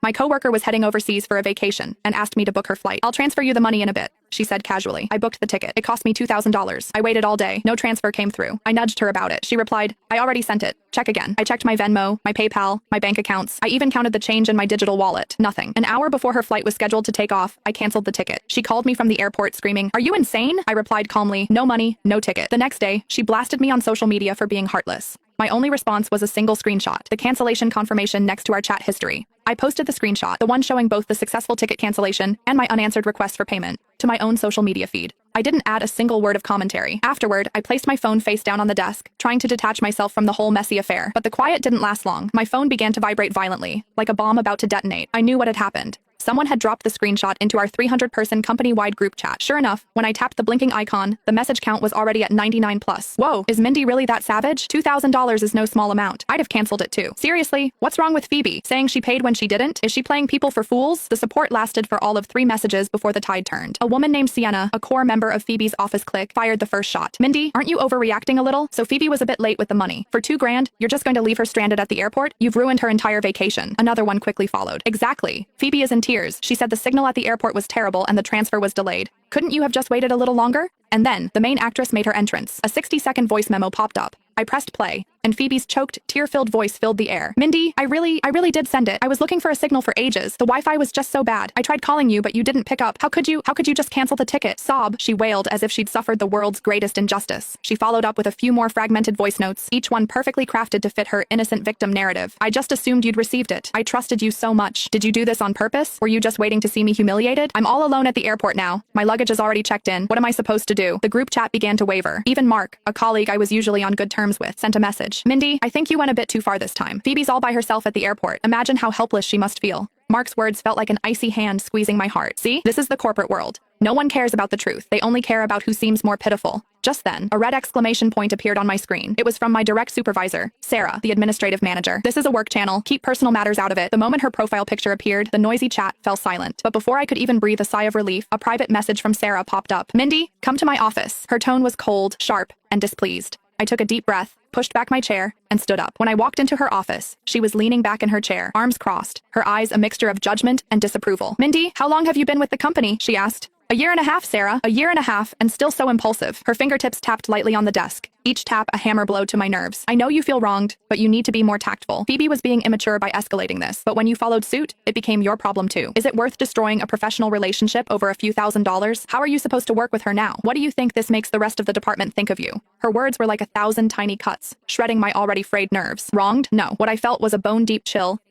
My coworker was heading overseas for a vacation and asked me to book her flight. I'll transfer you the money in a bit, she said casually. I booked the ticket. It cost me $2,000. I waited all day. No transfer came through. I nudged her about it. She replied, I already sent it. Check again. I checked my Venmo, my PayPal, my bank accounts. I even counted the change in my digital wallet. Nothing. An hour before her flight was scheduled to take off, I canceled the ticket. She called me from the airport screaming, "Are you insane?" I replied calmly, "No money, no ticket." The next day, she blasted me on social media for being heartless. My only response was a single screenshot, the cancellation confirmation next to our chat history. I posted the screenshot, the one showing both the successful ticket cancellation and my unanswered request for payment, to my own social media feed. I didn't add a single word of commentary. Afterward, I placed my phone face down on the desk, trying to detach myself from the whole messy affair. But the quiet didn't last long. My phone began to vibrate violently, like a bomb about to detonate. I knew what had happened. Someone had dropped the screenshot into our 300-person company-wide group chat. Sure enough, when I tapped the blinking icon, the message count was already at 99 plus. Whoa, is Mindy really that savage? $2,000 is no small amount. I'd have canceled it too. Seriously, what's wrong with Phoebe? Saying she paid when she didn't? Is she playing people for fools? The support lasted for all of 3 messages before the tide turned. A woman named Sienna, a core member of Phoebe's office clique, fired the first shot. Mindy, aren't you overreacting a little? So Phoebe was a bit late with the money. For $2,000, you're just going to leave her stranded at the airport? You've ruined her entire vacation. Another one quickly followed. Exactly. Phoebe is in tears. She said the signal at the airport was terrible and the transfer was delayed. Couldn't you have just waited a little longer? And then, the main actress made her entrance. A 60-second voice memo popped up. I pressed play, and Phoebe's choked, tear-filled voice filled the air. Mindy, I really did send it. I was looking for a signal for ages. The Wi-Fi was just so bad. I tried calling you, but you didn't pick up. How could you just cancel the ticket? Sob, she wailed as if she'd suffered the world's greatest injustice. She followed up with a few more fragmented voice notes, each one perfectly crafted to fit her innocent victim narrative. I just assumed you'd received it. I trusted you so much. Did you do this on purpose? Were you just waiting to see me humiliated? I'm all alone at the airport now. My luggage is already checked in. What am I supposed to do? The group chat began to waver. Even Mark, a colleague I was usually on good terms with, sent a message. Mindy, I think you went a bit too far this time. Phoebe's all by herself at the airport. Imagine how helpless she must feel. Mark's words felt like an icy hand squeezing my heart. See, this is the corporate world. No one cares about the truth. They only care about who seems more pitiful. Just then, a red exclamation point appeared on my screen. It was from my direct supervisor, Sarah, the administrative manager. This is a work channel. Keep personal matters out of it. The moment her profile picture appeared, the noisy chat fell silent. But before I could even breathe a sigh of relief, a private message from Sarah popped up. Mindy, come to my office. Her tone was cold, sharp, and displeased. I took a deep breath, pushed back my chair, and stood up. When I walked into her office, she was leaning back in her chair, arms crossed, her eyes a mixture of judgment and disapproval. Mindy, how long have you been with the company? She asked. 1.5 years, Sarah. 1.5 years, and still so impulsive. Her fingertips tapped lightly on the desk, each tap a hammer blow to my nerves. I know you feel wronged, but you need to be more tactful. Phoebe was being immature by escalating this, but when you followed suit, it became your problem too. Is it worth destroying a professional relationship over a few $1,000s? How are you supposed to work with her now? What do you think this makes the rest of the department think of you? Her words were like 1,000 tiny cuts, shredding my already frayed nerves. Wronged? No. What I felt was a bone-deep chill,